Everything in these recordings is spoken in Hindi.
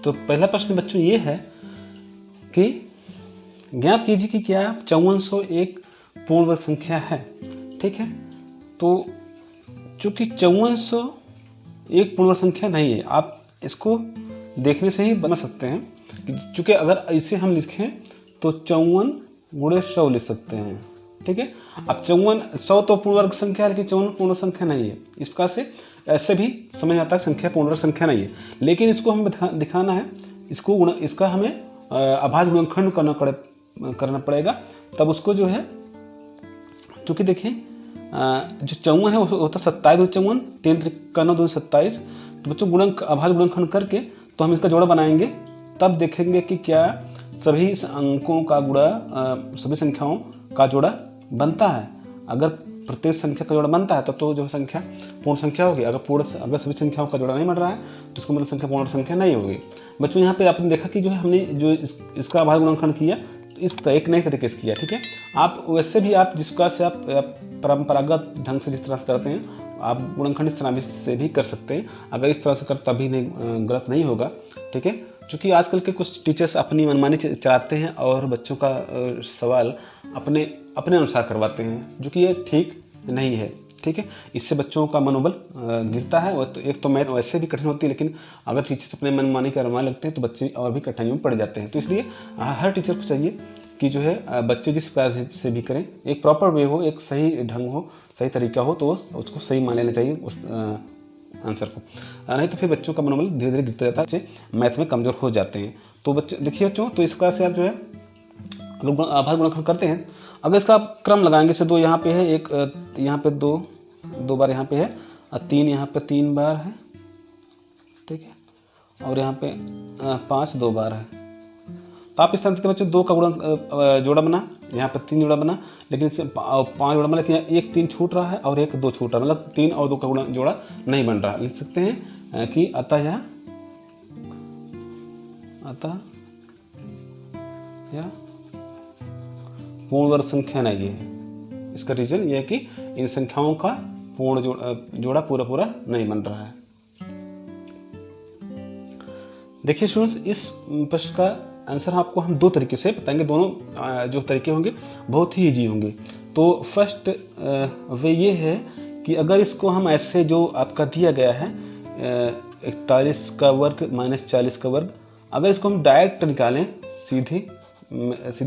तो पहला प्रश्न बच्चों ये है कि ज्ञात कीजिए कि क्या 5400 एक पूर्ण वर्ग संख्या है। ठीक है, तो चूंकि 5400 एक पूर्ण वर्ग संख्या नहीं है, आप इसको देखने से ही बना सकते हैं कि चूंकि अगर इसे हम लिखें तो 54 गुणे 100 लिख सकते हैं। ठीक है, अब 100 तो पूर्ण वर्ग संख्या है, लेकिन 54 पूर्ण वर्ग संख्या नहीं है। इस प्रकार से ऐसे भी समझ आता है संख्या पूर्ण वर्ग संख्या नहीं है, लेकिन इसको हमें दिखाना है, इसका हमें अभाज्य गुणनखंड करना पड़ेगा। तब उसको जो है, चूँकि देखिए जो 54 है वो होता 27 54, 3 त्रिक 9 2 27। तो बच्चों अभाज्य गुणनखंड करके तो हम इसका जोड़ा बनाएंगे, तब देखेंगे कि क्या सभी अंकों का गुणा सभी संख्याओं का जोड़ा बनता है। अगर प्रत्येक संख्या का जोड़ा बनता है तब तो जो संख्या पूर्ण संख्या होगी। अगर सभी संख्याओं का जोड़ा नहीं बन रहा है तो इसका मतलब संख्या पूर्ण संख्या नहीं होगी। बच्चों यहाँ पे आपने देखा कि जो है हमने जो इसका अभाज्य गुणनखंड किया तो एक नए तरीके से किया। ठीक है, आप वैसे भी आप जिस प्रकार से आप परंपरागत ढंग से जिस तरह से करते हैं आप गुणनखंड इस तरह से भी कर सकते हैं। अगर इस तरह से कर तभी नहीं गलत नहीं होगा। ठीक है, चूँकि आजकल के कुछ टीचर्स अपनी मनमानी चलाते हैं और बच्चों का सवाल अपने अनुसार करवाते हैं, जो कि ये ठीक नहीं है। ठीक है, इससे बच्चों का मनोबल गिरता है। और तो एक तो मैथ वैसे भी कठिन होती है, लेकिन अगर टीचर्स अपने मनमानी करवाने लगते हैं तो बच्चे और भी कठिनाइयों में पड़ जाते हैं। तो इसलिए हर टीचर को चाहिए कि जो है बच्चे जिस प्रकार से भी करें, एक प्रॉपर वे हो, एक सही ढंग हो, सही तरीका हो, तो उसको सही मान लेना चाहिए उस आंसर को। नहीं तो फिर बच्चों का मनोबल धीरे धीरे गिरता जाता है, बच्चे मैथ में कमज़ोर हो जाते हैं। तो बच्चे देखिए बच्चों, तो इस प्रकार से आप जो है अगर अभाज्य गुणनखंड करते हैं, अगर इसका आप क्रम लगाएंगे, जैसे 2 यहाँ पे है, एक यहाँ पे 2 बार यहाँ पे है, और 3 यहाँ पे 3 बार है। ठीक है, और यहाँ पे 5 2 बार है। तो आप इस तरह से बच्चों 2 का जोड़ा बना, यहाँ पे 3 जोड़ा बना, लेकिन इससे 5 जोड़ा बना, लेकिन एक 3 छूट रहा है और एक 2 छूट रहा है, मतलब 3 और 2 का जोड़ा नहीं बन रहा। लिख सकते हैं कि अतः यह पूर्ण वर्ग संख्या नहीं है। इसका रीज़न यह है कि इन संख्याओं का पूर्ण जोड़ा पूरा नहीं बन रहा है। देखिए स्टूडेंट्स, इस प्रश्न का आंसर आपको हम 2 तरीके से बताएंगे। दोनों जो तरीके होंगे बहुत ही ईजी होंगे। तो फर्स्ट वे ये है कि अगर इसको हम ऐसे जो आपका दिया गया है 41 का वर्ग माइनस 40 का वर्ग, अगर इसको हम डायरेक्ट निकालें सीधे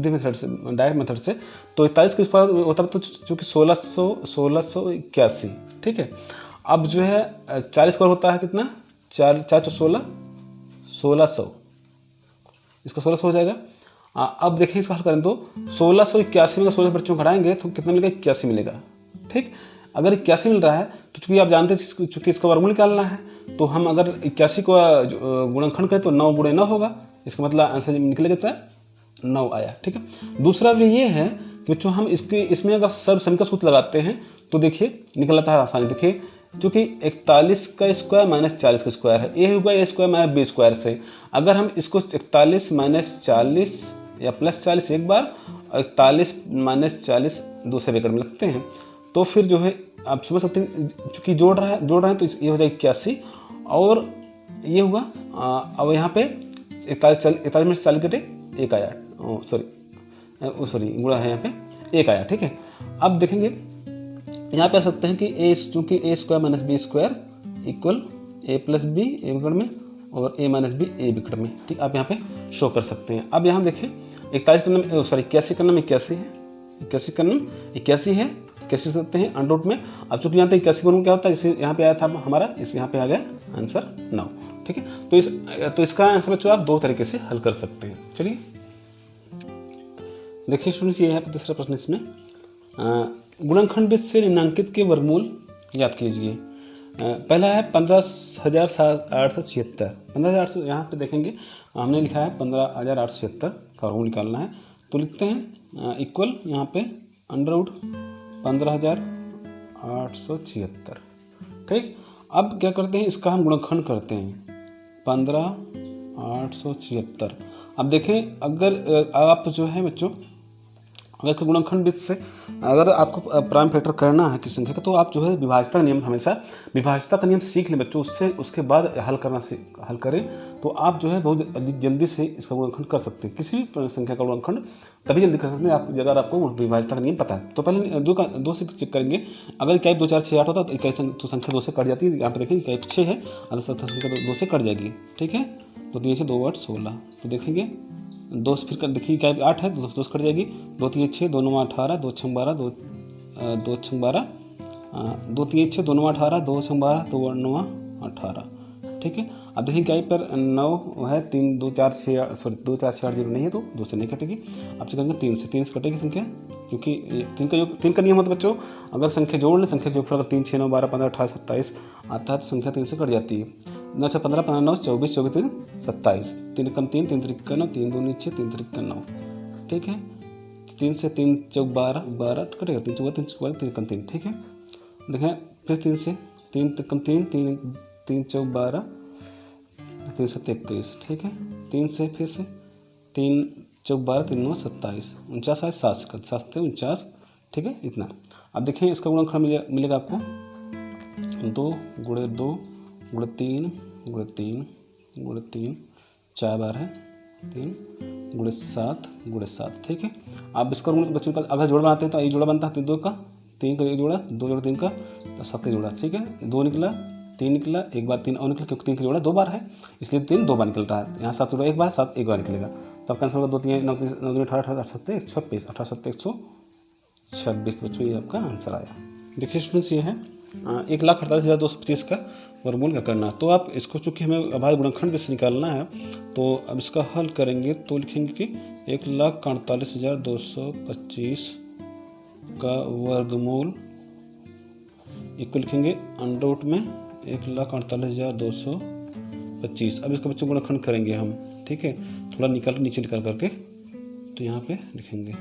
मेथड से, डायरेक्ट मेथड से, तो 41 का स्क्वायर होता है तो चूँकि 1681। ठीक है, अब जो है 40 का होता है कितना, 4 4 16 1600, इसका 1600 हो जाएगा। अब देखिए इसका हल करें तो 1681 में 16 बच्चों घटाएंगे तो कितना मिलेगा, 81 मिलेगा। ठीक, अगर 81 मिल रहा है तो चूँकि आप जानते हैं चूँकि इसका वर्गमूल निकालना है, तो हम अगर 81 को गुणनखंड करें तो 9 गुणे 9 होगा। इसका मतलब आंसर निकलेगा तो 9 आया। ठीक है, दूसरा भी ये है कि बच्चों हम इसमें अगर सर्वसम्मिका सूत्र लगाते हैं तो देखिए निकल आता है आसानी। देखिए चूँकि 41 का स्क्वायर माइनस 40 का स्क्वायर है, ए होगा ए स्क्वायर माइनस बी स्क्वायर से। अगर हम इसको 41 माइनस 40 या प्लस 40 एक बार और 41 माइनस 40 दूसरे ब्रैकेट में लगते हैं तो फिर जो है आप समझ सकते हैं, चूँकि जोड़ रहे हैं तो ये हो जाएगा 81 और ये हुआ। अब यहाँ पे 41 में 40 कटे 1 आया, सॉरी गुणा है यहाँ पे 1 आया। ठीक है, अब देखेंगे यहाँ पे आ सकते हैं कि चूँकि A square minus B square equal A plus B A विकर्ण में और ए माइनस बी ए विकर्ण में। ठीक, आप यहाँ पे शो कर सकते हैं। अब यहाँ देखिए 81 का नाम 81 का नाम 81 है, 81 का नाम 81 है, 81 सकते हैं अंडर रूट में। अब चूँकि यहाँ तक 81 का क्या होता है, इसे यहाँ पे आया था हमारा, इस यहाँ पे आ गया आंसर 9। ठीक है, तो इसका आंसर बच्चों आप 2 तरीके से हल कर सकते हैं। चलिए देखिए स्टूडेंट्स, ये है तीसरा प्रश्न। इसमें गुणनखंड से निम्नांकित के वर्गमूल याद कीजिए। पहला है 15,876। 15,800 यहाँ पे देखेंगे हमने लिखा है 15,876 का वर्गमूल निकालना है। तो लिखते हैं इक्वल यहाँ पे अंडर रूट 15,876। ठीक, अब क्या करते हैं, इसका हम गुणनखंड करते हैं 15,876। अब देखें अगर आप जो है बच्चों अगर इसका गुणनखंड 20 से अगर आपको प्राइम फैक्टर करना है किसी संख्या का, तो आप जो है विभाज्यता का नियम, हमेशा विभाज्यता का नियम सीख लें बच्चों, उसके बाद हल करें, तो आप जो है बहुत जल्दी से इसका गुणनखंड कर सकते हैं। किसी भी संख्या का गुणनखंड तभी जल्दी कर सकते हैं आप अगर आपको विभाज्यता का नियम पता है। तो पहले दो से चेक करेंगे। अगर इकाई 2 4 6 8 होता तो इकाई तो संख्या 2 से कट जाती है। यहाँ पर देखेंगे इकाई 6 है, अगर संख्या 2 से कट जाएगी, ठीक है। तो 3 6 2 8 16, तो देखेंगे 2 से फिर कर देखिए इकाई 8 है, 2 से कट जाएगी, 2 3 6 2 9 18, 2 6 12, 2 6 12, 2 3 6 2 9 18, 2 6 12, 2 9 18, ठीक है। अब देखिए इकाई पर 9 है, 3 2 4 6 सॉरी 2 4 6 8 0 नहीं है, तो 2 से नहीं कटेगी। अब चलेंगे 3 से कटेगी संख्या, क्योंकि 3 का नियम होता है बच्चों, अगर संख्या जोड़ लें, संख्या के ऊपर अगर 3 6 9 12 15 18 27 आता है तो संख्या 3 से कट जाती है। 9 6 15 15 9 24 24 3 27, 3 कम 3 3 3 9 3 2 6 3 3 9, ठीक है। 3 से 3 4 12 12 कटेगा, 3 4 3 4 3 कम 3, ठीक है। देखें फिर 3 से 3 कम 3 3 3 4 12 3 7 21, ठीक है। 3 से फिर से 3 4 12 3 9 27, 49 है, 7 7 49, ठीक है, इतना। अब देखें इसका गुणनखंड मिलेगा आपको 2 गुणे 2 गुणे 3 गुणे 3 गुणे 3 4 बार है 3 गुणे 7 गुणे 7, ठीक है। आप इसका बच्चों का अगर जोड़ा बनाते हैं तो ये जोड़ा बनता है 2 का 3 का, ये जोड़ा 2 जोड़ा 3 का, तो 7 का जोड़ा, ठीक है। 2 निकला 3 निकला, एक बार 3 और निकला, क्योंकि 3 का जोड़ा 2 बार है, इसलिए 3 2 बार निकल रहा है। यहाँ 7 जोड़ा एक बार, 7 एक बार निकलेगा, तो आपका आंसर होगा 2 3 9 3 9 18 18 7 26 18 7 126 बच्चों, ये आपका आंसर आया। देखिए स्टूडेंट्स, ये है 1,48,225 का वर्गमूल का करना। तो आप इसको चूँकि हमें अभाज्य गुणनखंड से निकालना है, तो अब इसका हल करेंगे तो लिखेंगे कि 1,48,225 का वर्गमूल इक्वल लिखेंगे अंडर रूट में 1,48,225। अब इसका बच्चों गुणनखंड करेंगे हम, ठीक है, थोड़ा नीचे निकाल करके, तो यहाँ पे लिखेंगे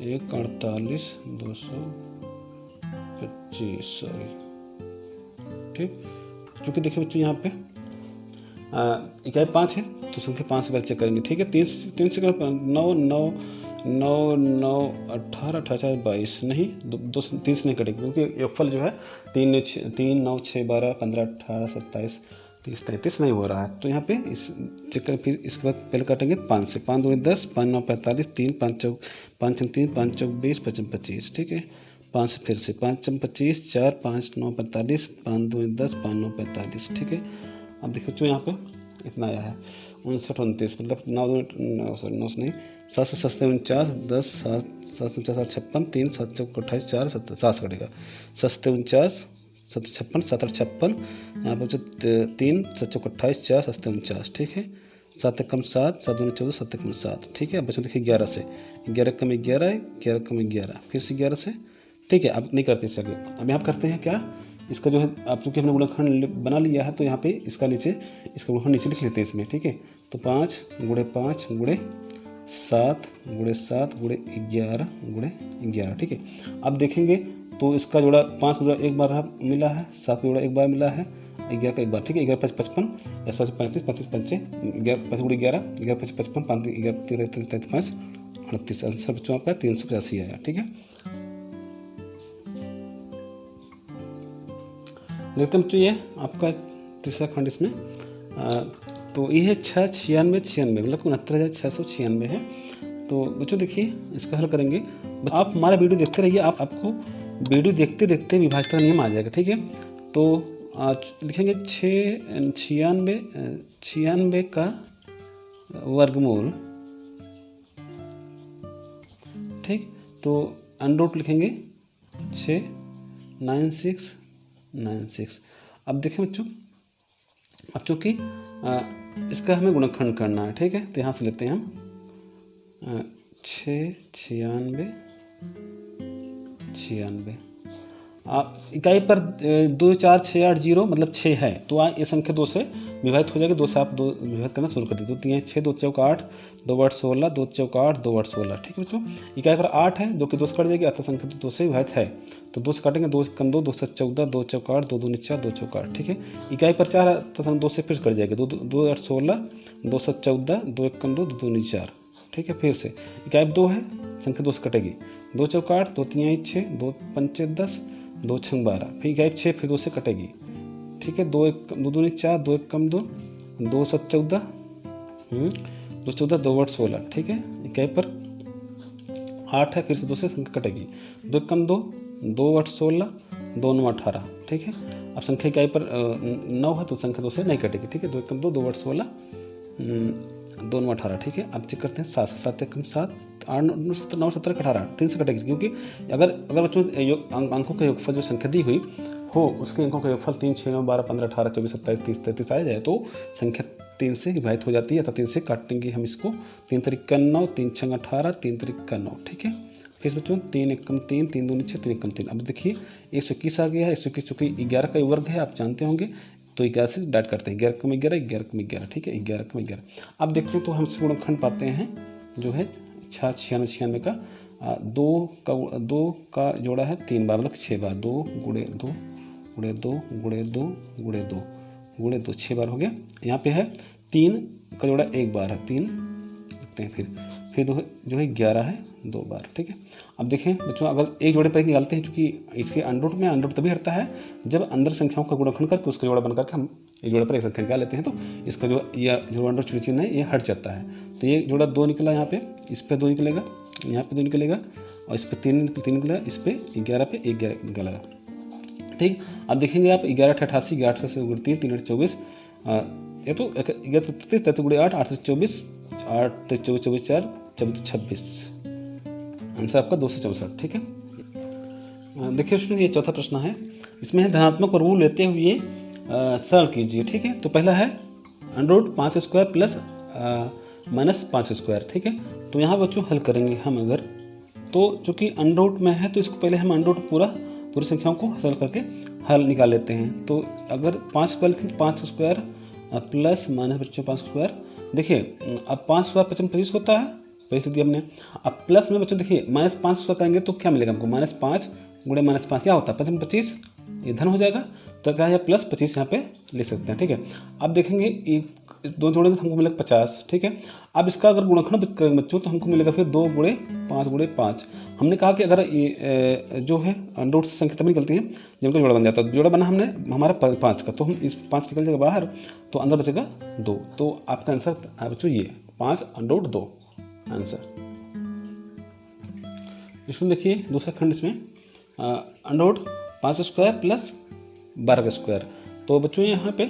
1,48,225, सॉरी, ठीक। क्योंकि देखिए बच्चों यहाँ पे इकाई 5 है, तो संख्या 5 से चेक करेंगे, ठीक है। 3 से 9 9 9 9 18 18 22 नहीं, 2 से 3 से नहीं कटेगी, क्योंकि योगफल जो है 3 9 6 12 15 18 27 30 33 नहीं हो रहा है। तो यहाँ पे इस चेक करें, फिर इसके बाद पहले काटेंगे 5 से, 5 2 10 5 9 45 3 5 4 5 3 5 4 20 5 25, ठीक है। 5 से फिर से 5 25 4 5 9 45 5 2 10 5 9 45, ठीक है। अब देखो जो यहाँ पे इतना आया है 59 29, मतलब 9 सॉरी 9 नहीं, 7 से 7 49 10 7 7 49 56 3 7 4 28 4 7 7 कटेगा, 7 49 7 56 7 8 56, यहाँ पर 3 7 4 28 4 7 49, ठीक है। 7 कम 7 7 2 14 7 कम 7, ठीक है। अब बच्चों देखिए 11 से 11 कम 11 है, 11 कम 11 फिर से 11 से, ठीक है। अब नहीं करते इसे आगे, अब यहाँ करते हैं क्या, इसका जो है आप चूँकि हमने गुणनखंड बना लिया है, तो यहाँ पे इसका गुणनखंड नीचे लिख लेते हैं इसमें, ठीक है। तो 5 गुणे 5 गुणे 7 गुणे 7 गुणे 11 गुणे 11, ठीक है। अब देखेंगे तो इसका जोड़ा 5 का जोड़ा एक बार मिला है, 7 का जोड़ा एक बार मिला है, 11 का एक बार, ठीक है। 11 5 55 5 35 35 5 5 गुणे 11 11 5 55 5 11 33 5 38, आंसर बच्चों आपका 385 आया, ठीक है। देखते हैं बच्चों ये आपका तीसरा खंड इसमें, तो ये है 6 96 96, मतलब 69,696 है। तो बच्चों देखिए इसका हल करेंगे, आप हमारा वीडियो देखते रहिए, आपको वीडियो देखते देखते विभाज्यता का नियम आ जाएगा, ठीक है। तो लिखेंगे 96 का वर्गमूल, ठीक। तो अंडर रूट लिखेंगे 69696। अब देखें बच्चों की इसका हमें गुणनखंड करना है, ठीक है। तो यहाँ से लेते हैं हम 6 96 96, आप इकाई पर 2 4 6 8 0 मतलब 6 है, तो ये संख्या 2 से विभाजित हो जाएगी, 2 से आप 2 विभाजित करना शुरू कर दीजिए। तो 3 6 2 4 8 2 8 16 2 4 8 2 8 16, ठीक है बच्चों। इकाई पर 8 है, 2 की 2 से कट जाएगी, अतः संख्या 2 से विभाजित है, तो 2 से काटेंगे, 2 कम 2 2 से 14 2 4 8 2 2 4 2 4 8, ठीक है। इकाई पर 4 है तथा 2 से फिर कट जाएगी, 2 2 8 16 2 7 14 2 1 कम 2 2 2 4, ठीक है। फिर से इकाई 2 है, संख्या 2 से कटेगी। 2 चौका 8, 2 तियाई 6, 2 पंचे 10, 2 छंग 12, फिर गायब 6, फिर 2 से कटेगी। ठीक है, 2 दूनी 4, 2 एक कम 2, 2 7 14, 2 14, 2 8 16। ठीक है, इकाई पर 8 है, फिर से 2 से संख्या कटेगी। 2 एक कम 2, 2 8 16, 2 9 18। ठीक है, अब संख्या इकाई पर 9 है तो संख्या 2 से नहीं कटेगी। ठीक है, 2 एक कम 2, 2 8 16, 2 9 18। ठीक है, अब चेक करते हैं 7 7 एक कम 7, 8 9 17 18, 3 से कटेगी। क्योंकि अगर बच्चों अंकों का योगफल जो संख्या दी हुई हो उसके अंकों का योगफल 3 6 9 12 15 18 24 27 30 33 आ जाए तो संख्या 3 से विभाजित हो जाती है, तो 3 से काटेंगे हम इसको। 3 तरीक 9, 3 छंग 18, 3 तरीक 9। ठीक है, फिर बच्चों 3 एक कम 3, 3 दूनी 6, 3 एक कम 3। अब देखिए 121 आ गया है। 121 चूँकि 11 का वर्ग है, आप जानते होंगे, तो 11 से डाइट करते हैं। 11 कम 11, 11 कम 11। ठीक है, 11 कम 11। अब देखते हैं तो हम इससे गुणनखंड पाते हैं जो है 96 96 का 2 का जोड़ा है 3 बार, मतलब 6 बार। 2 गुणे 2 गुणे 2 गुणे 2 गुणे 2 गुणे 2, 6 बार हो गया। यहाँ पे है 3 का जोड़ा 1 बार है, 3 लिखते हैं। फिर जो है 11 है 2 बार। ठीक है, अब देखें बच्चों, अगर एक जोड़े पर एक निकालते हैं, चूँकि इसके अंडर में अंडर तभी हटता है जब अंदर संख्याओं का गुणनखंड करके उसका जोड़ा बन करके हम एक जोड़े पर एक संख्या निकाल लेते हैं, तो इसका जो अंडर चुड़ी चिन्ह है ये हट जाता है। तो ये जोड़ा 2 निकला, यहाँ पे इस पर 2 निकलेगा, यहाँ पे 2 निकलेगा, और इस पर 3 निकलेगा, इस पर 11 पे 11 निकलेगा। ठीक, अब देखेंगे आप 11 88, 11 से 3 3 8 24, ये तो 11 33 गुणे 8 8 24, 8 24 24 4 14 26। आंसर आपका 264। ठीक है, देखिए स्टूडेंट, ये चौथा प्रश्न है। इसमें है धनात्मक वर्गमूल लेते हुए सरल कीजिए। ठीक है, तो पहला है √5 स्क्वायर प्लस -5 स्क्वायर। ठीक है, तो यहाँ बच्चों हल करेंगे हम अगर, तो चूँकि अंडर में है तो इसको पहले हम अंडर पूरी संख्याओं को हल करके हल निकाल लेते हैं। तो अगर 5 स्क्वायर लिखें, 5 स्क्वायर प्लस माइनस बच्चों 5 स्क्वायर। देखिए अब 5 स्क्वायर 25 होता है, पैसे दिया हमने। अब प्लस में बच्चों देखिए -5 स्क्वायर करेंगे तो क्या मिलेगा हमको, -5 गुणे -5 क्या होता है 25, ये धन हो जाएगा, तो क्या है +25 यहाँ पे ले सकते हैं। ठीक है, अब देखेंगे दो जोड़ेंगे तो हमको मिलेगा 50। ठीक है, अब इसका अगर गुणनखंड करेंगे बच्चों तो हमको मिलेगा फिर 2 गुणे 5 गुणे 5। हमने कहा कि अगर ये जो है अंडर से संख्या तब निकलती है जिनका जोड़ा बन जाता है। जोड़ा बना हमने हमारा 5 का, तो हम इस 5 निकल जाएगा बाहर, तो अंदर बचेगा 2। तो आपका आंसर बच्चों ये 5 अंडर 2 आंसर। इसमें देखिए दूसरा खंड, इसमें अंडर 5 स्क्वायर प्लस 12 का स्क्वायर। तो बच्चों यहाँ पे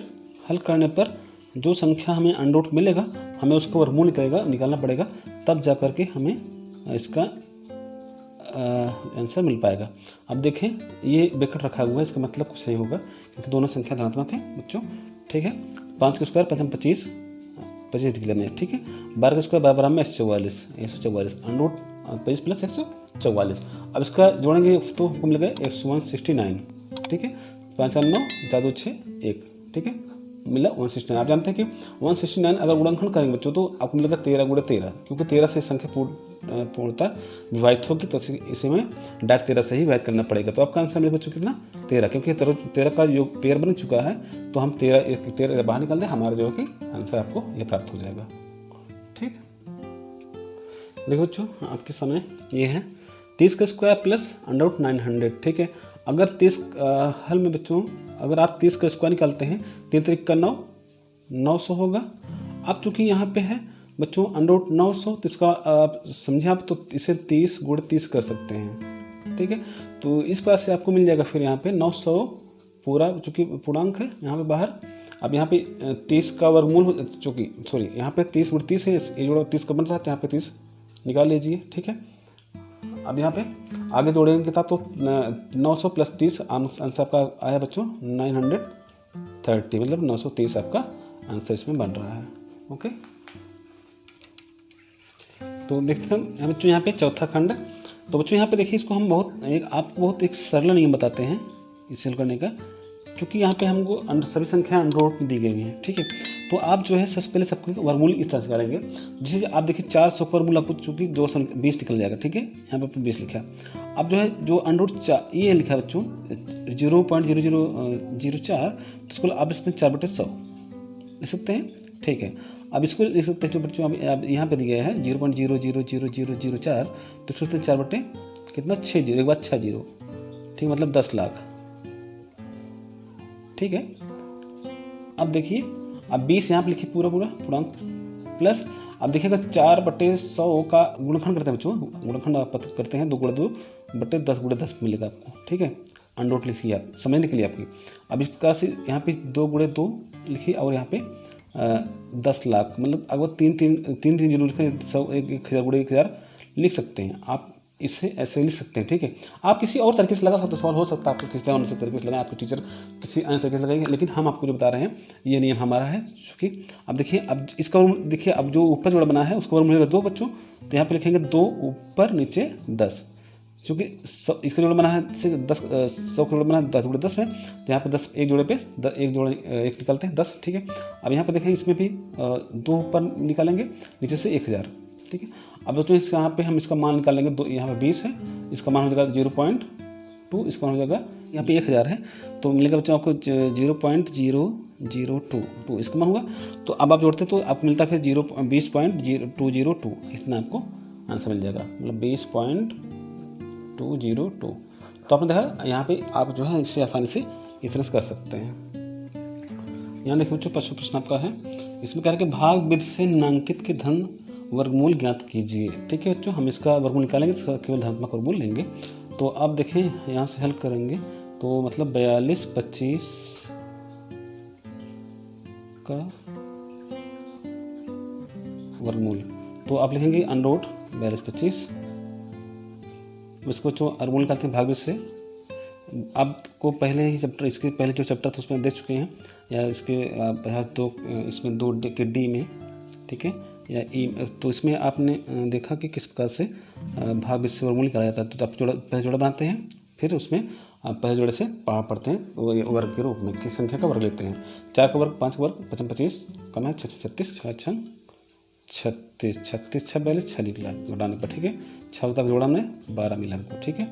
हल करने पर जो संख्या हमें अंडर मिलेगा हमें उसका वर्गमूल निकालना पड़ेगा, तब जा कर के हमें इसका आंसर मिल पाएगा। अब देखें ये ब्रैकेट रखा हुआ है, इसका मतलब कुछ नहीं होगा क्योंकि दोनों संख्या धनात्मक है बच्चों। ठीक है, 5 का स्क्वायर 25 निकले में। ठीक है, 12 का स्क्वायर बराबर में 144 अंडर 25 प्लस 144। अब इसका जोड़ेंगे तो हमको मिलेगा 169। ठीक है, 5 9 4 2 6 1। ठीक है, मिला 169। आप जानते हैं कि 169 अगर गुणनखंड करेंगे बच्चों तो आपको मिलेगा 13 गुणे 13, क्योंकि 13 से संख्या पूर्णतः विभाजित होगी, तो इसे में डायरेक्ट 13 से ही विभाजित करना पड़ेगा। तो आपका आंसर मेरे बच्चों कितना 13, क्योंकि 13 का योग पेयर बन चुका है, तो हम 13 बाहर निकाल दें, हमारा जो है कि आंसर आपको ये प्राप्त हो जाएगा। ठीक, देखो बच्चों आपके समय ये है 30 का स्क्वायर प्लस अंडर 900। ठीक है, अगर 30 हल में बच्चों अगर आप 30 का स्क्वायर निकालते हैं 3 तरीक का 9 900 होगा। अब चूँकि यहाँ पे है बच्चों अंडर 900, तो इसका समझे आप, तो इसे 30 गुणे 30 कर सकते हैं। ठीक है, तो इस बात से आपको मिल जाएगा फिर यहाँ पे 900 पूरा, चूँकि पूर्णांक है यहाँ पे बाहर। अब यहाँ पे 30 का वर्गमूल, चूँकि सॉरी यहाँ पे 30 गुणे 30 है, ये जोड़ा 30 का बन रहा है, तो यहाँ पे 30 निकाल लीजिए। ठीक है, अब यहाँ पे आगे जोड़ेंगे किताब, तो 900 प्लस 30 आंसर आपका आया बच्चों 930, मतलब 930 आपका आंसर इसमें बन रहा है। ओके, तो देखते हैं यहाँ बच्चों यहाँ पे चौथा खंड। तो बच्चों यहाँ पे देखिए इसको हम आपको बहुत एक सरल नियम बताते हैं इसे हल करने का, क्योंकि यहाँ पे हमको सभी संख्या अंडर दी गई हैं। ठीक है, तो आप जो है सबसे पहले सबके वर्गमूल इस तरह से करेंगे, जिसे आप देखिए 400 का वर्गमूल आपको चूँकि 20 निकल जाएगा। ठीक है, यहाँ पे 20 लिखा। अब जो है जो अंडर ये लिखा है बच्चों 0.0004, तो इसको आप इसमें 4/100 लिख सकते हैं। ठीक है, अब इसको लिख सकते हैं जो बच्चों अब यहाँ पे दिया है 0.000004, तो इसमें 4 बटे कितना 6 जीरो, एक बार 6 जीरो, ठीक, मतलब 10 लाख, ठीक है। अब देखिए अब 20 यहाँ पे लिखिए पूरा पूर्णांक प्लस, अब देखिएगा 4/100 का गुणनखंड करते हैं बच्चों, गुणनखंड आप करते हैं 2 × 2 बटे 10 × 10 मिलेगा आपको, ठीक है। अंडोट लिखिए आप समझने के लिए आपकी। अब इसका से यहाँ पे 2 × 2 लिखिए और यहाँ पे 10 लाख, मतलब अगर 3 जीरो लिखें 100 1000 × 1000 लिख सकते हैं आप, इससे ऐसे लिख सकते हैं, ठीक है। आप किसी और तरीके से लगा सकते हैं, सवाल हो सकता है आपको किसी और तरीके से लगाएं, आपके टीचर किसी अन्य तरीके से लगाएंगे, लेकिन हम आपको जो बता रहे हैं ये नियम हमारा है। चूँकि अब देखिए अब इसका देखिए अब जो ऊपर जोड़ा बना है उसका वर्ग मिलेगा 2 बच्चों, तो यहाँ पे लिखेंगे 2 ऊपर नीचे 10, चूँकि इसका जोड़ा बना है 10, 100 का जोड़ा बना है 10 × 10 में, तो यहाँ पे 10 एक जोड़े पे एक निकालते हैं 10, ठीक है। अब यहाँ पे देखें इसमें भी 2 ऊपर निकालेंगे, नीचे से 1000, ठीक है। अब दोस्तों इस यहाँ पे हम इसका मान निकालेंगे, 2 यहाँ पे 20 है, इसका मान हो जाएगा 0.2, इसका मान हो जाएगा यहाँ पे 1000 है, तो मिलेगा बच्चों आपको 0.0022 इसका मान होगा। तो अब आप जोड़ते तो आपको मिलता है फिर 20.202, इतना आपको आंसर मिल जाएगा, मतलब 20.202। तो आपने देखा यहाँ पे आप जो है इससे आसानी से इतना कर सकते हैं। यहाँ देखिए बच्चों पशु प्रश्न आपका है, इसमें कह रहा है कि भाग विधि से निम्नांकित के धन वर्गमूल ज्ञात कीजिए, ठीक है बच्चों। हम इसका वर्गमूल निकालेंगे तो केवल धनात्मक वर्गमूल लेंगे। तो आप देखें यहाँ से हल करेंगे तो मतलब 42/25 का वर्गमूल, तो आप लिखेंगे अंडररूट 42/25, इसको जो वर्गमूल निकालते हैं भाग से। आपको पहले ही चैप्टर, इसके पहले जो चैप्टर था उसमें देख चुके हैं, या इसके इसमें 2 के डी में, ठीक है, या ई, तो इसमें आपने देखा कि किस प्रकार से भाग से वर्गमूल निकाला जाता है। तो आप पहले जोड़ा बनाते हैं, फिर उसमें आप पहले जोड़े से पढ़ते हैं वर्ग के रूप में, किस संख्या का वर्ग लेते हैं। 4 का वर्ग 5 का वर्ग 25 कम है 36 36 6 42 6 निकला जोड़ाने पर, ठीक है। 6 तक जोड़ा हमने 12 मिला हमको, ठीक है।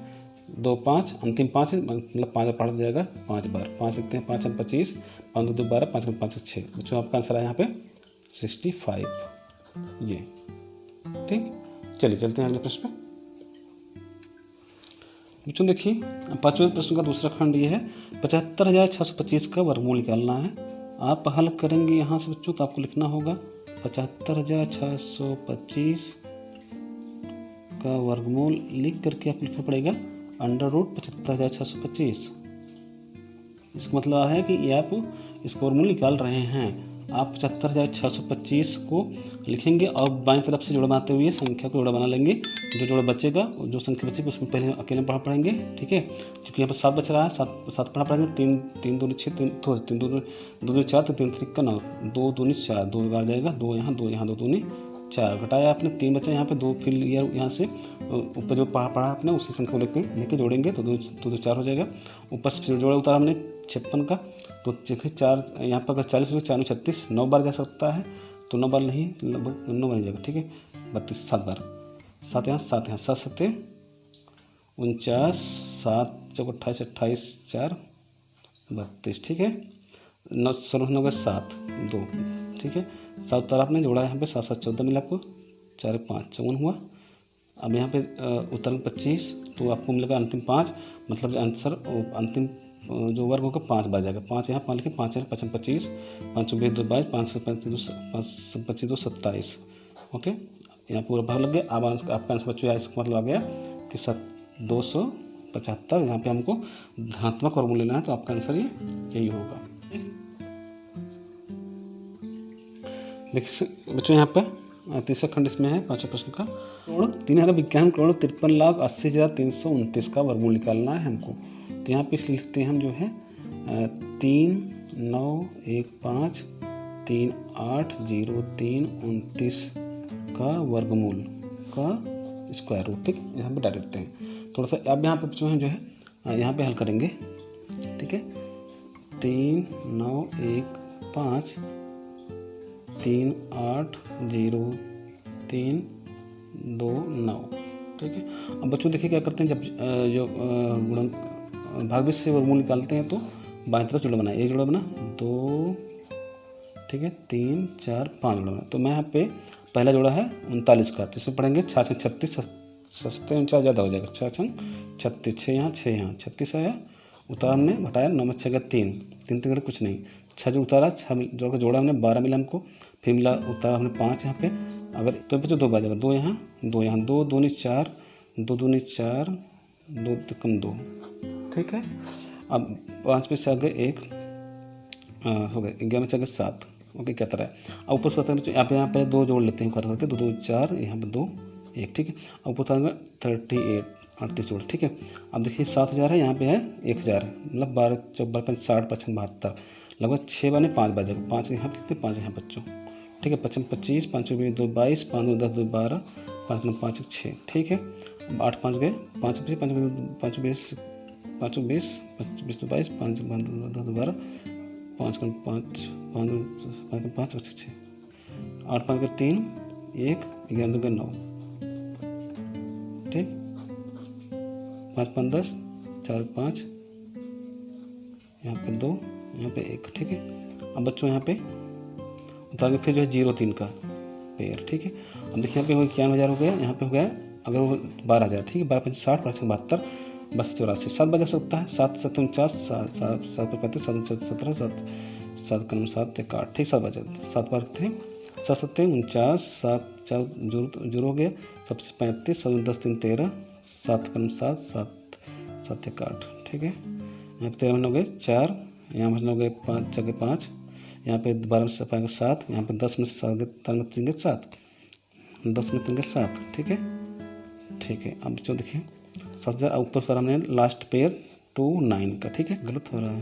2 5 अंतिम 5 मतलब 5 पढ़ जाएगा 5 बार, 5 लिखते हैं, 5 25 5 2 12 5 5 6 बच्चों आपका आंसर है यहाँ पे 65, ये ठीक। चलिए चलते हैं अगले प्रश्न पे बच्चों। देखिए 5वें प्रश्न का दूसरा खंड ये है 75,625 का वर्गमूल निकालना है। आप हल करेंगे यहाँ से बच्चों, तो आपको लिखना होगा 75,625 का वर्गमूल लिख करके आपको लिखना पड़ेगा अंडररूट 75,625। इसका मतलब है कि ये आप इसका वर्गमूल निकाल रहे हैं। आप 75,625 को लिखेंगे और बाईं तरफ से जोड़ा बनाते हुए संख्या को जोड़ा बना लेंगे। जो जोड़ा बचेगा, जो संख्या बचेगी उसमें पहले अकेले पढ़ा पड़ेंगे, ठीक है। क्योंकि यहाँ पर 7 बच रहा है, 7 पढ़ा पड़ेंगे। 3 दूनी 6 3 दूनी 4 तो 3 3 का 9 2 दूनी 4 2 बार जाएगा, 2 यहाँ 2 यहाँ 2 दूनी 4 घटाया आपने 3 बचा यहाँ पे 2, फिर यहाँ से ऊपर जो पढ़ा आपने उसी संख्या को लेके जोड़ेंगे तो 2 4 हो जाएगा। ऊपर से जोड़ा उतारा हमने 56 का, तो 4 यहाँ पर अगर 40 हो 4 36 9 बार जा सकता है, तो 9 बार नहीं लगभग 9 बन जाएगा, ठीक है। 32 7 बार, 7 यहाँ 7 7 49 7 4 28 28 4 32, ठीक है। 9 9 7 2, ठीक है। 7 उतारा आपने जोड़ा यहाँ पे 7 7 14 मिला आपको, 4 5 54 हुआ। अब यहाँ पे उतर 25, तो आपको मिलेगा अंतिम 5, मतलब आंसर अंतिम जो वर्ग होगा 5 बार जाएगा। 5 यहाँ 5 लिखे 5 है 25 5 22 22 5 25 2 27, ओके। यहाँ पूरा भाग लग गया। अब आपका आंसर बच्चों इसका मतलब आ गया कि 275। यहाँ पे हमको धनात्मक वर्गमूल लेना है, तो आपका आंसर यही होगा। देखिए बच्चों यहाँ पर तीसरा खंड इसमें है 5वें प्रश्न का 3,91,80,329 का वर्गमूल निकालना है हमको। तो यहाँ पे इसलिए लिखते हैं हम जो है 3,9,1,5,3,8,0,3,29 का वर्गमूल का स्क्वायर रूट, ठीक। यहाँ पे डाल देते हैं थोड़ा सा। अब यहाँ पे जो है यहाँ पे हल करेंगे, ठीक है। 3,9,1,5,3,8,0,3,29, ठीक है। अब बच्चों देखिए क्या करते हैं, जब जो भाग से वर्गमूल निकालते हैं तो बाईं तरफ जोड़ा बना, एक जोड़ा बना 2 ठीक है, 3 4 5 जोड़ा। तो मैं यहाँ पे पहला जोड़ा है 39 का, तो इसमें पढ़ेंगे 6 छंग 36, सस्ते 49 ज़्यादा हो जाएगा, 6 छंग 36, 6 यहाँ 6 यहाँ 36 आया, उतारा हमने, घटाया 9 में 6 का 3 3 3 कुछ नहीं, 6 जो उतारा, 6 जो का जोड़ा हमने 12 मिला हमको, फिर मिला उतारा हमने 5 यहाँ पे, अगर तो बच्चों 2 बच जाएगा, 2 यहाँ 2 यहाँ, 2 दूनी 4, 2 दूनी 4, 2 कम 2, ठीक है। अब 5 में से आगे 1 हो गए, 11 में से आगे 7, ओके क्या तरह है। अब ऊपर से बताएंगे यहाँ पे 2 जोड़ लेते हैं करके, 2 2 4, यहाँ पर 2 1, ठीक है। अब ऊपर बताएंगे 38 जोड़, ठीक है। अब देखिए 7000 है, यहाँ पे है 1000, मतलब 12 4 5 60 55 72, लगभग 6 बने 5 बजेगा, 5 यहाँ पे 5 यहाँ बच्चों, ठीक है। 55 25, 5 2 22, 5 2 10 2 12, 5 9 5 6, ठीक है। 8 5 गए, 5 25 5 5 20 5 20 20 22, 5 10 12, 5 5 5 5 5 6, 8 5 के 3 1, 11 2 9, ठीक, 5 5 10, 4 5, यहाँ पे 2, यहाँ पे 1, ठीक है। अब बच्चों यहाँ पे उतार के फिर जो है 0 3 का पेयर, ठीक है। अब देखिए यहाँ पे 91,000 हो गया, यहाँ पे हो गया अगर वो 12,000, ठीक है, 12 5 60, 12 72, बस 84, 7 बजा सकता है, 7 7 49, 7 7 35, 7 17, 7 7 कम 7 1 8, ठीक, 7 बजा, 7 बार थे 7 7 49, 7 4 जोड़ हो गया, 7 35, 7 10 3 13, 7 कम 7 7 7 1 8, ठीक है। यहाँ पे 13 महीने हो गए 4, यहाँ महीने हो गए 5 जगह 5, यहाँ पे 12 में से पाएंगे 7, यहाँ पे 10 में से 7, 10 में 3 7, ठीक है, ठीक है। अब जो देखिए 7000 ऊपर सर हमने लास्ट पेयर 2 9 का, ठीक है, गलत हो रहा है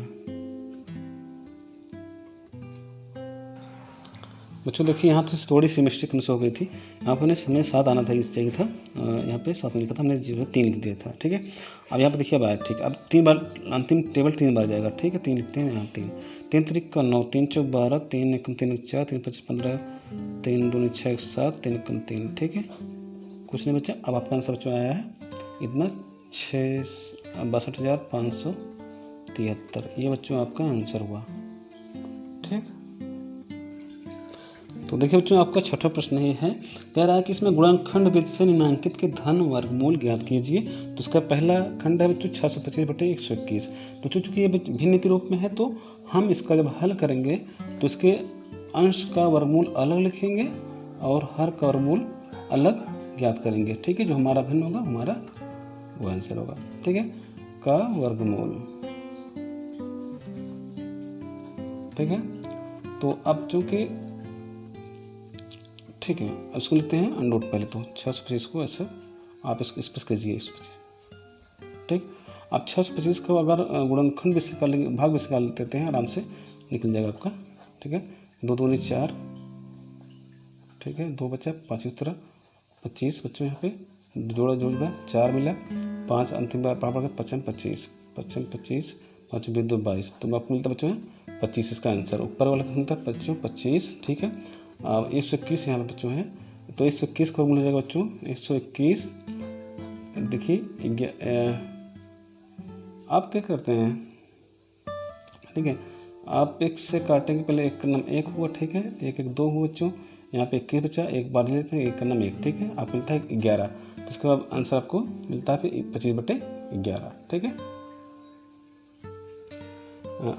बच्चों। देखिए यहाँ तो थोड़ी सी मिस्टेक हमसे हो गई थी, यहाँ पर हमने 7 आना था, इस चाहिए था, यहाँ पे 7 लिखा था, हमने 3 लिख दिया था, ठीक है। अब यहाँ पे देखिए अब आया, ठीक है। अब 3 बार अंतिम टेबल 3 बार जाएगा, ठीक है, 3 लिखते हैं यहाँ, 3 3 का 9, 3 4 12, 3 1 3 4, 3 5 15, 3 2 6 7, 3 1 3, ठीक है, कुछ नहीं बचा। अब आपका आंसर बच्चों आया है इतना 62,573, ये बच्चों आपका आंसर हुआ, ठीक। तो देखिए बच्चों आपका छठा प्रश्न ये है, कह रहा है कि इसमें गुणनखंड विधि से निम्नांकित के धन वर्गमूल ज्ञात कीजिए। तो उसका पहला खंड है बच्चों 625/121। तो चूँकि ये भिन्न के रूप में है, तो हम इसका जब हल करेंगे तो इसके अंश का वर्गमूल अलग लिखेंगे और हर का वर्गमूल अलग ज्ञात करेंगे, ठीक है। जो हमारा भिन्न होगा हमारा वो आंसर होगा, ठीक है, का वर्गमूल, ठीक है। तो अब चूँकि ठीक है, अब इसको लिखते हैं अनडोट पहले, तो 625 को ऐसे आप इसको स्पेस कीजिए इस पर, ठीक। आप 625 को अगर गुणनखंड भी निकाल लेंगे, भाग भी निकाल देते हैं, आराम से निकल जाएगा आपका, ठीक है। 2 दूनी 4, ठीक है, 2 बचा, 5 इस तरह 25 बच्चों, यहाँ पे जोड़ा 4 मिला, 5 अंतिम बार पढ़ा 55 25 55 25 5 2 22, तो आपको मिलता बच्चों है 25, इसका आंसर ऊपर वाला मिलता है बच्चों 25, ठीक है। अब 121 यहाँ पे बच्चों है, तो 121 का मिल जाएगा बच्चों 121। देखिए आप क्या करते हैं, ठीक है, आप 1 से काटेंगे, पहले 1 का नाम 1 हुआ, ठीक है, 1 1 2 हुआ बच्चों, यहाँ पे 21 बचा, एक बार लेते हैं, 1 का नाम 1, ठीक है, आप मिलता है 11, तो इसके बाद आंसर आपको मिलता है 25/11, ठीक है।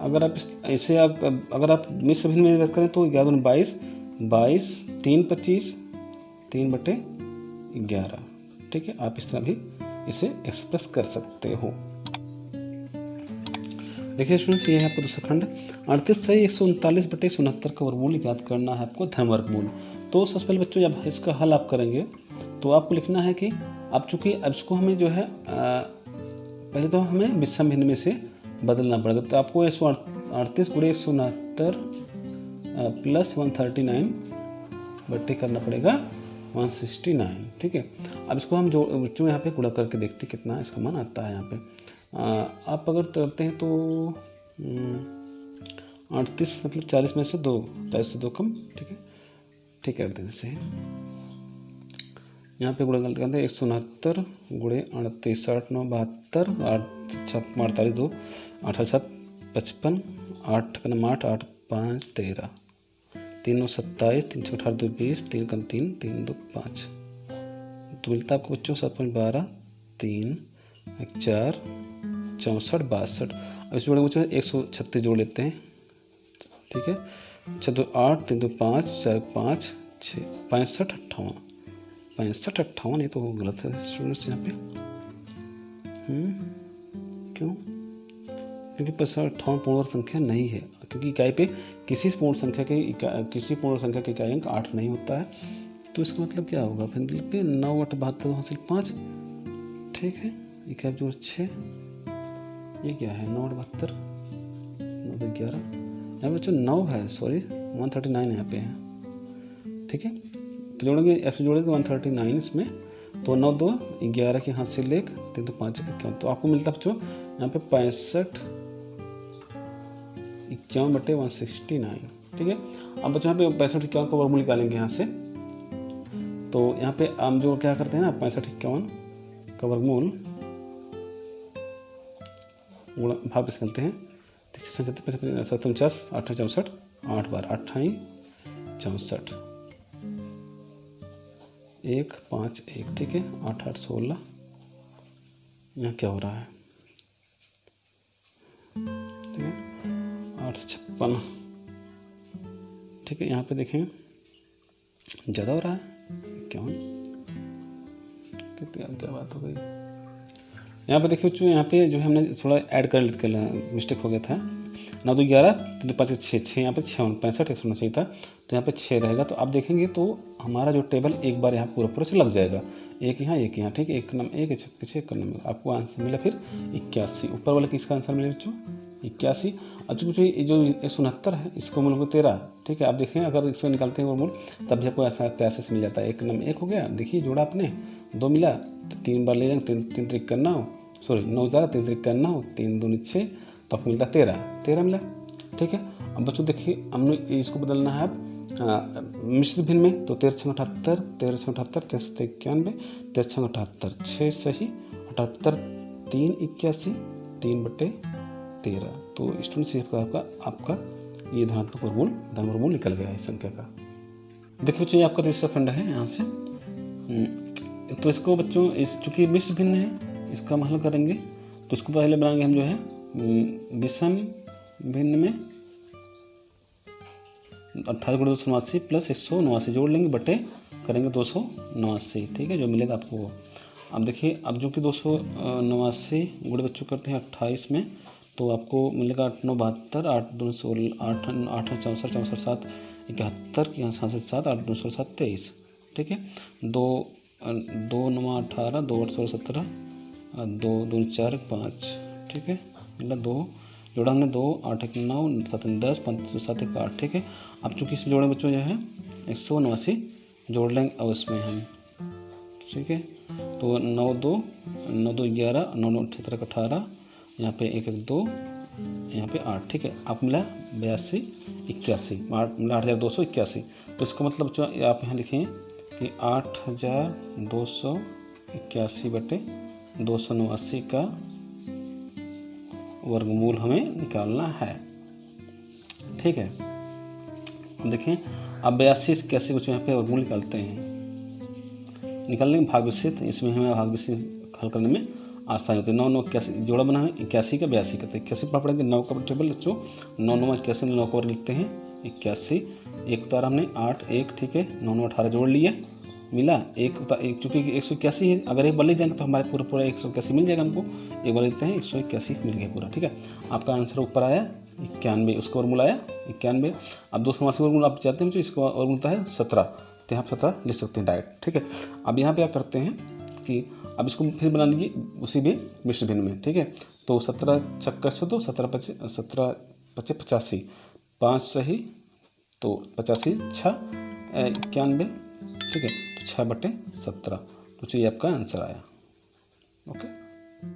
अगर आप ऐसे अगर आप मिश्र भिन्न में करें तो 11 22 22 3 25 3/11, ठीक है। आप इस तरह भी इसे एक्सप्रेस कर सकते हो। देखिए स्टूडेंट्स, ये है आपका दूसरा खंड 38 से 139/69 का वर्गमूल ज्ञात करना है आपको, धन वर्गमूल। तो सबसे पहले बच्चों जब इसका हल आप करेंगे तो आपको लिखना है कि अब चूँकि अब इसको हमें जो है पहले तो हमें विषम भिन्न में से बदलना पड़ेगा। तो आपको 138 × 169 + 139 बट्टे करना पड़ेगा 169, ठीक है। अब इसको हम जो बच्चों यहाँ पे गुणा करके देखते हैं कितना इसका मान आता है। यहाँ पे आप अगर करते हैं तो 38 मतलब 40 में से 2, 40 से 2 कम, ठीक है, ठीक है। जैसे यहाँ पे गुणा करते हैं 169 × 38 8 9 72 8 6 48 2 8 7 55 8 का 8 8 5 13, 3 9 27, 3 6 18 2 20, 3 1 3, 3 2 5, तो मिलता है आपको बच्चों 7.12, 3 4 64 62। अब इस जोड़ेंगे बच्चों 136 जोड़ लेते हैं, ठीक है। 6 2 8, 3 2 5, 4 5 6, 65 58, 65 58, ये तो गलत है स्टूडेंट्स यहाँ पे। क्यों? क्योंकि 58 पूर्ण वर्ग संख्या नहीं है, क्योंकि इकाई पे किसी पूर्ण संख्या के इकाई अंक 8 नहीं होता है। तो इसका मतलब क्या होगा फिर, मतलब कि 9 8 72 हासिल 5, ठीक है। इकाई जोड़ 6, ये क्या है 9 8 72, 9 2 11, यहाँ बच्चों 9 है, सॉरी 139 यहाँ पे है, ठीक है। तो जोड़ेंगे एफ से जोड़ेंगे 139 इसमें, तो 9 2 11 के हाथ से लेक 3 2 5 51, तो आपको मिलता है बच्चों यहाँ पे 65 51 बटे 169, ठीक है। अब बच्चों यहाँ पे 65 51 का वर्गमूल निकालेंगे यहाँ से, तो यहाँ पे हम जो क्या करते हैं ना 65 51 का वर्गमूल भाग से करते हैं, 49 8 64, 8 बार 28 64, 1 5 1, ठीक है। 8 8 16, यहाँ क्या हो रहा है, ठीक है 8 56, ठीक है। यहाँ पे देखें ज़्यादा हो रहा है, क्यों क्या बात हो गई। यहाँ पे देखिए बच्चों, यहाँ पे जो है हमने थोड़ा ऐड कर मिस्टेक हो गया था, 9 2 11, 3 5 6, यहाँ पे 6 65 1 होना चाहिए था, तो यहाँ पे 6 रहेगा। तो आप देखेंगे तो हमारा जो टेबल एक बार यहाँ पूरा से लग जाएगा, एक यहाँ, ठीक है। 1 नंबर 1 1 नंबर आपको आंसर मिला फिर 81, ऊपर वाले किसका आंसर मिला बच्चों 81। और चूँकि जो 169 है इसको मूल को 13, ठीक है। आप देखें अगर इसको निकालते हैं वर्गमूल तब भी आपको ऐसा 83 से मिल जाता है। 1 नंबर 1 हो गया, देखिए जोड़ा आपने 2 मिला, तो 3 बार ले जाएंगे, 3 3 9, सॉरी 9 ज़्यादा 3 3 9, 3 2 6, तो आपको मिलता 13 मिला, ठीक है। अब बच्चों देखिए हमने इसको बदलना है अब मिश्रित भिन्न में, तो 13 6 78, 13 6 78, 13 91, 13 6 78, 6 सही 78, 3 81, 3 बटे 13। तो स्टूडेंट्स आपका ये धनात्मक वर्गमूल निकल गया इस संख्या का। देखिए बच्चों ये आपका तीसरा खंड है यहाँ से, तो इसको बच्चों चूँकि मिश्र भिन्न है इसका हम हल करेंगे, तो इसको पहले बनाएंगे हम जो है विषम भिन्न में 28 × 289 प्लस 189 जोड़ लेंगे, बटे करेंगे 289, ठीक है, जो मिलेगा आपको। अब देखिए अब जो कि 289 गुणे बच्चों करते हैं 28 में, तो आपको मिलेगा 8 9 72, 8 2 16, 8 8 64 64 7 71 की यहाँ 7 8 2 16 7 23, ठीक है। 2 9 18, 2 8 16 17, 2 2 4 5, ठीक है, मतलब 2 जोड़ा हमने 2 8 1 9 7 10 5 7 1 8, ठीक है। अब चूँकि इसमें जोड़े बच्चों जो है 189 जोड़ लेंगे और इसमें हम, ठीक है। तो 9 2 11, 9 9 17 18, यहाँ पे 1 1 2, यहाँ पे 8, ठीक है। आप मिला 82 81, मिला 8281। तो इसका मतलब बच्चों आप यहाँ लिखें कि 8281 बटे 289 का वर्गमूल हमें निकालना है, ठीक है। देखें अब 82 81 को यहाँ पे वर्गमूल निकालते हैं, निकालने में भाग विषित, इसमें हमें भाग विषित हल करने में आसानी होती है। 9 9 81 जोड़ा बना है 81 का 82 करते हैं, 81 पर पढ़ेंगे 9 का टेबल बच्चों, 9 9 81 9 का वर्ग लिखते हैं 81, एक उतारा हमने 8 1, ठीक है, 9 9 18 जोड़ लिए, मिला एक चूँकि 181 है, अगर एक बार ले जाएंगे तो हमारे पूरा 181 मिल जाएगा हमको, एक बार लेते हैं 181 मिल गया पूरा, ठीक है। आपका आंसर ऊपर आया 91, उसका वर्गमूल आया 91। अब 289 वर्गमूल आप चाहते हैं इसका वर्गमूल होता है 17, तो यहाँ 17 लिख सकते हैं डायरेक्ट, ठीक है। अब यहाँ पे आप करते हैं कि अब इसको फिर बना लीजिए उसी भी मिश्र भिन्न में, ठीक है। तो 17 चक्कर से 2 17 5 17 5 85, 5 सही तो 85 6 91, ठीक है, तो 6 बटे 17, तो ये आपका आंसर आया, ओके।